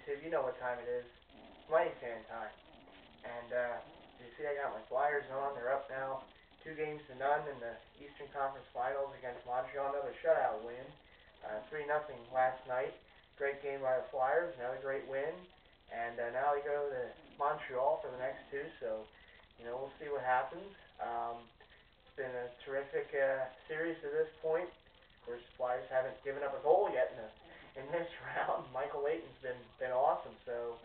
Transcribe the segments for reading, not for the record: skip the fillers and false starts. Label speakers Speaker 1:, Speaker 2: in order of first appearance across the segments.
Speaker 1: YouTube, you know what time it is. MightyFan time. And you see I got my Flyers on. They're up now 2-0 in the Eastern Conference Finals against Montreal. Another shutout win. 3-0 last night. Great game by the Flyers. Another great win. And now they go to Montreal for the next two. So, we'll see what happens. It's been a terrific series to this point. Of course, the Flyers haven't given up a goal yet in this round. Michael Leighton's been awesome, so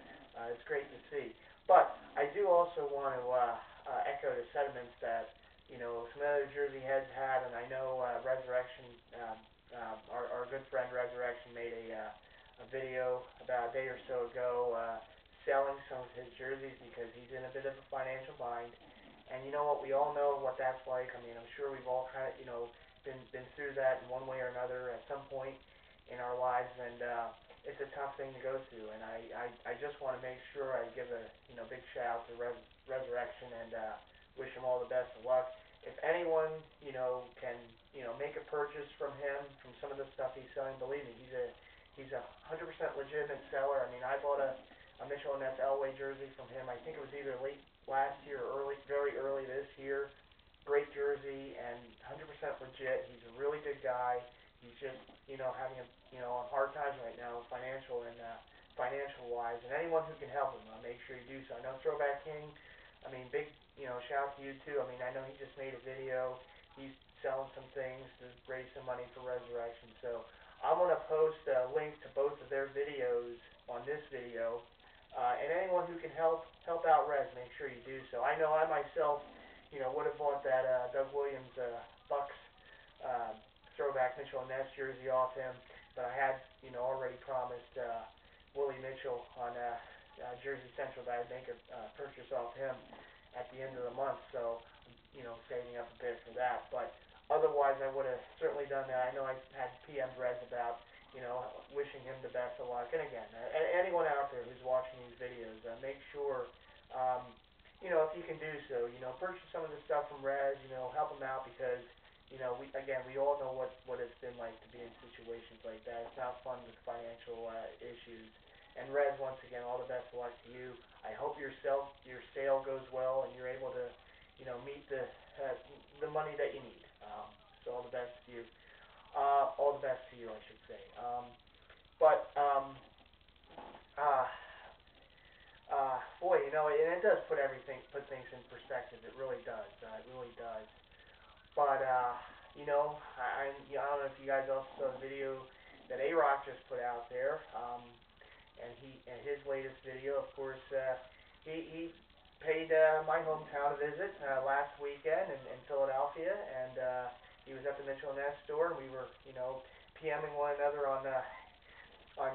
Speaker 1: it's great to see. But I do also want to echo the sentiments that some other Jersey heads had, and I know Resurrection, our good friend Resurrection, made a video about a day or so ago selling some of his jerseys because he's in a bit of a financial bind. And you know what? We all know what that's like. I mean, I'm sure we've all kind of been through that in one way or another at some point in our lives, and it's a tough thing to go through. And I just want to make sure I give a big shout out to Resurrection and wish him all the best of luck. If anyone can make a purchase from him from some of the stuff he's selling, believe me, he's a 100% legitimate seller. I mean, I bought a Mitchell and Ness Elway jersey from him. I think it was either late last year or very early this year. Great jersey and 100% legit. He's a really good guy. He's just having on hard times right now, financial wise. And anyone who can help him, make sure you do so. I know Throwback King. I mean, big shout out to you too. I mean, I know he just made a video. He's selling some things to raise some money for Resurrection. So I'm gonna post a link to both of their videos on this video. And anyone who can help out Rez, make sure you do so. I know I myself, would have bought that Doug Williams Bucks throwback Mitchell and Ness jersey off him, but I had already promised Willie Mitchell on Jersey Central that I'd make a purchase off him at the end of the month. So saving up a bit for that. But otherwise, I would have certainly done that. I know I had PM'd Rez about wishing him the best of luck. And again, anyone out there who's watching these videos, make sure, if you can do so, purchase some of the stuff from Rez, help him out because, we all know what it's been like to be in situations like that. It's not fun with financial issues. And Rez, once again, all the best of luck to you. I hope your sale goes well and you're able to, meet the money that you need. So all the best to you. All the best to you, I should say. Boy, and it does put things in perspective. It really does. It really does. But I don't know if you guys also saw the video that A-Rock just put out there. And his latest video, of course, he paid my hometown a visit last weekend in Philadelphia, and he was at the Mitchell and Ness store, and we were, PMing one another on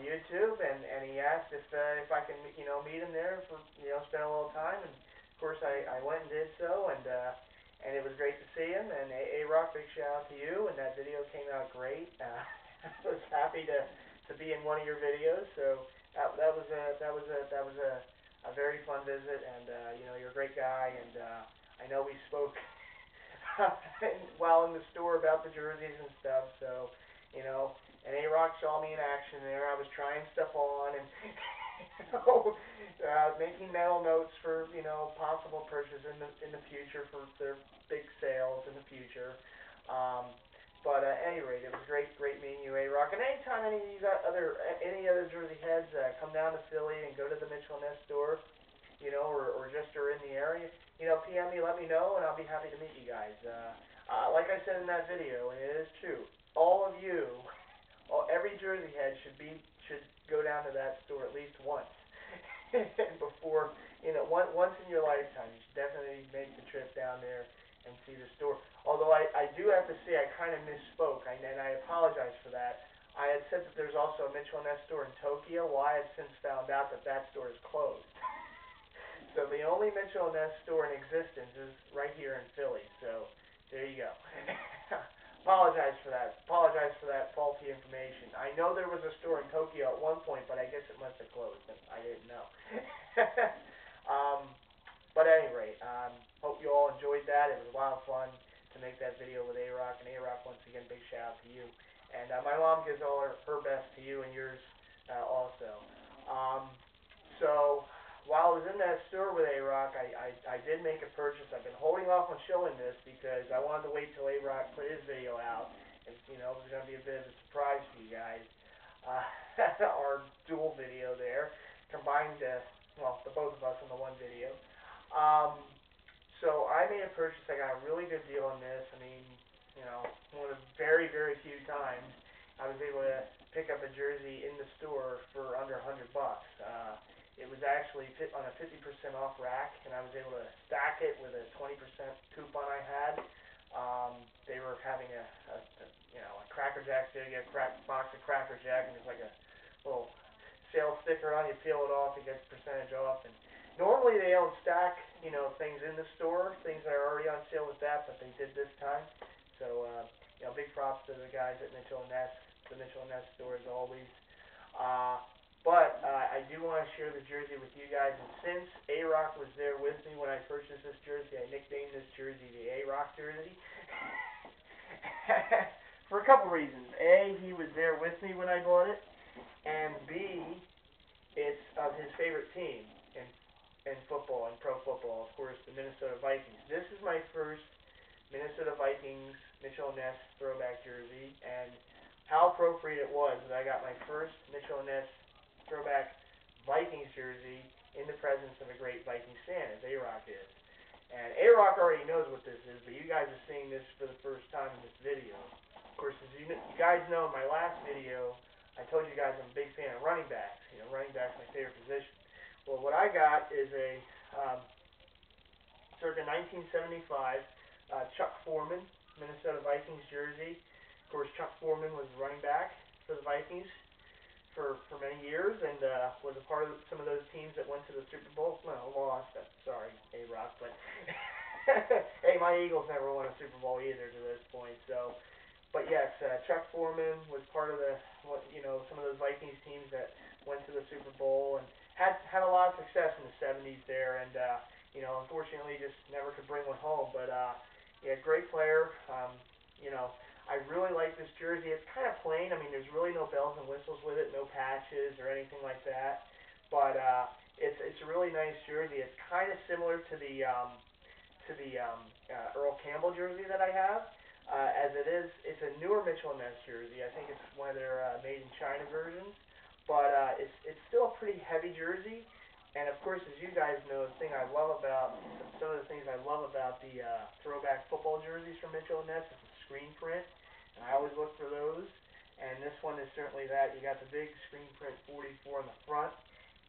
Speaker 1: YouTube, and he asked if I can, meet him there for, spend a little time, and of course I went and did so, and it was great to see him. And A-Rock, big shout out to you, and that video came out great. I was happy to be in one of your videos, so that was a very fun visit, and you're a great guy, and I know we spoke while in the store about the jerseys and stuff, so, and A-Rock saw me in action there. I was trying stuff on and, making mental notes for, possible purchases in the future for their big sales in the future. But at any rate, it was great meeting you, A-Rock. And anytime any other Jersey heads come down to Philly and go to the Mitchell and Ness store, or just are in the area, PM me, let me know, and I'll be happy to meet you guys. Like I said in that video, and it is true, all of you, every Jersey head should go down to that store at least once before, once in your lifetime. You should definitely make the trip down there and see the store. Although I do have to say I kind of misspoke, and I apologize for that. I had said that there's also a Mitchell and Ness store in Tokyo. Well, I had since found out that store is closed. So the only Mitchell and Ness store in existence is right here in Philly. So there you go. Apologize for that. Apologize for that faulty information. I know there was a store in Tokyo at one point, but I guess it must have closed, and I didn't know. But at any rate, hope you all enjoyed that. It was a lot of fun to make that video with A-Rock. And A-Rock, once again, big shout out to you. And my mom gives all her best to you and yours also. Um, so while I was in that store with A-Rock, I did make a purchase. I've been holding off on showing this because I wanted to wait till A-Rock put his video out. And, you know, it was going to be a bit of a surprise for you guys. Our dual video there, combined, well, the both of us in the one video. Um, so I made a purchase. I got a really good deal on this. I mean, you know, one of the very, very few times I was able to pick up a jersey in the store for under $100. It was actually on a 50% off rack, and I was able to stack it with a 20% coupon I had. They were having a Cracker Jack sale. You get a box of Cracker Jack, and there's like a little sale sticker on. You peel it off, it gets percentage off. And normally they don't stack, you know, things in the store, things that are already on sale with that, but they did this time. So, you know, big props to the guys at Mitchell & Ness, the Mitchell & Ness store as always. But I do want to share the jersey with you guys, and since A-Rock was there with me when I purchased this jersey, I nicknamed this jersey the A-Rock jersey. For a couple reasons. A, he was there with me when I bought it, and B, it's of his favorite team in football, in pro football, of course, the Minnesota Vikings. This is my first Minnesota Vikings Mitchell & Ness throwback jersey, and how appropriate it was that I got my first Mitchell & Ness throwback Vikings jersey in the presence of a great Vikings fan, as A-Rock is. And A-Rock already knows what this is, but you guys are seeing this for the first time in this video. Of course, as you guys know, in my last video, I told you guys I'm a big fan of running backs. You know, running back's my favorite position. Well, what I got is a circa 1975 Chuck Foreman Minnesota Vikings jersey. Of course, Chuck Foreman was running back for the Vikings for many years, and was a part of some of those teams that went to the Super Bowl. Well, lost. Sorry, A-Rock, but hey, my Eagles never won a Super Bowl either to this point. So, but yes, Chuck Foreman was part of some of those Vikings teams that went to the Super Bowl and had a lot of success in the 70s there, and you know, unfortunately, just never could bring one home. But yeah, great player. You know, I really like this jersey. It's kind of plain. I mean, there's really no bells and whistles with it, no patches or anything like that. But it's a really nice jersey. It's kind of similar to the Earl Campbell jersey that I have. As it is, it's a newer Mitchell & Ness jersey. I think it's one of their made in China versions. But it's still a pretty heavy jersey. And of course, as you guys know, some of the things I love about the throwback football jerseys from Mitchell & Ness is the screen print. And I always look for those. And this one is certainly that. You got the big screen print 44 on the front.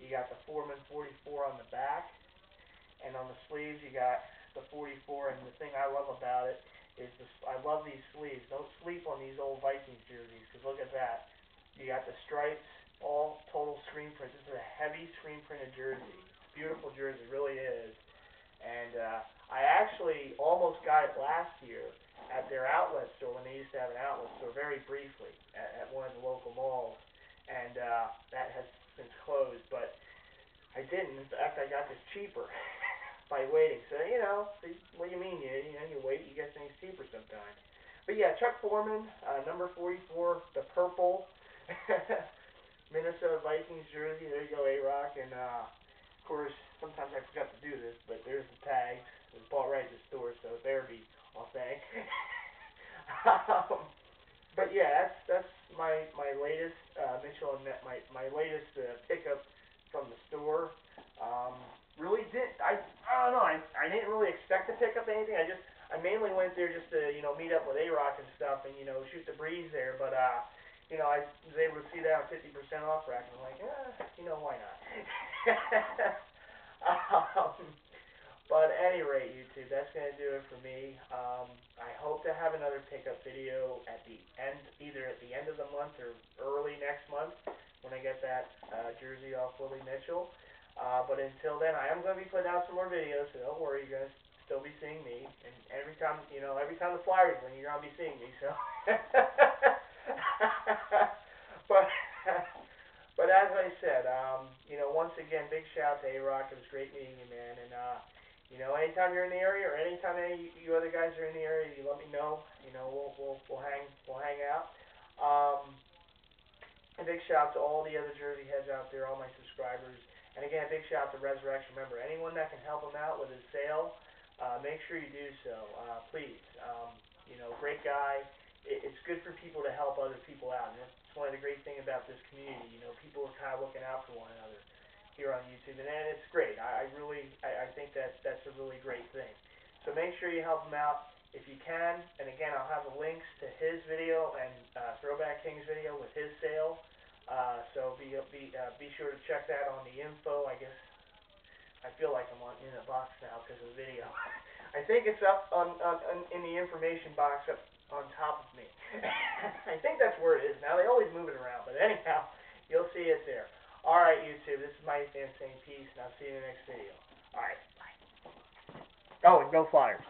Speaker 1: You got the Foreman 44 on the back. And on the sleeves, you got the 44. And the thing I love about it is I love these sleeves. Don't sleep on these old Vikings jerseys, because look at that. You got the stripes, all total screen print. This is a heavy screen printed jersey. It's a beautiful jersey, it really is. And I actually almost got it last year at their outlet store, when they used to have an outlet store, very briefly at one of the local malls. And that has since closed, but I didn't. In fact, I got this cheaper by waiting. So, you know, what do you mean? You wait, you get things cheaper sometimes. But yeah, Chuck Foreman, number 44, the purple Minnesota Vikings jersey. There you go, A-Rock. And of course, sometimes I forgot to do this, but there's the tags. It was bought right at the store, so it better be authentic. But yeah, that's my latest Mitchell & Ness, my latest pickup from the store. Really didn't I don't know, I didn't really expect to pick up anything. I mainly went there just to, you know, meet up with A-Rock and stuff and, you know, shoot the breeze there. But you know, I was able to see that on 50% off rack, and I'm like, you know, why not? But at any rate, YouTube, that's going to do it for me. I hope to have another pickup video at the end, either at the end of the month or early next month, when I get that jersey off Willie Mitchell. But until then, I am going to be putting out some more videos, so don't worry, you're going to still be seeing me. And every time the Flyers win, you're going to be seeing me, so. But as I said, you know, once again, big shout out to A-Rock. It was great meeting you, man. And you know, anytime you're in the area, or anytime any of you other guys are in the area, you let me know. You know, we'll hang out. A big shout out to all the other Jersey heads out there, all my subscribers. And again, a big shout out to Resurrection. Remember, anyone that can help him out with his sale, make sure you do so. Please. You know, great guy. It's good for people to help other people out. And that's one of the great things about this community. You know, people are kind of looking out for one another here on YouTube. And it's great. I think that's a really great thing. So make sure you help him out if you can. And again, I'll have the links to his video and Throwback King's video with his sale. So be sure to check that on the info. I guess I feel like I'm in a box now because of the video. I think it's up in the information box up on top of me. I think that's where it is now. They always move it around, but anyhow, you'll see it there. All right, YouTube. This is MightyFan saying peace, and I'll see you in the next video. All right, bye. Oh, and go Flyers.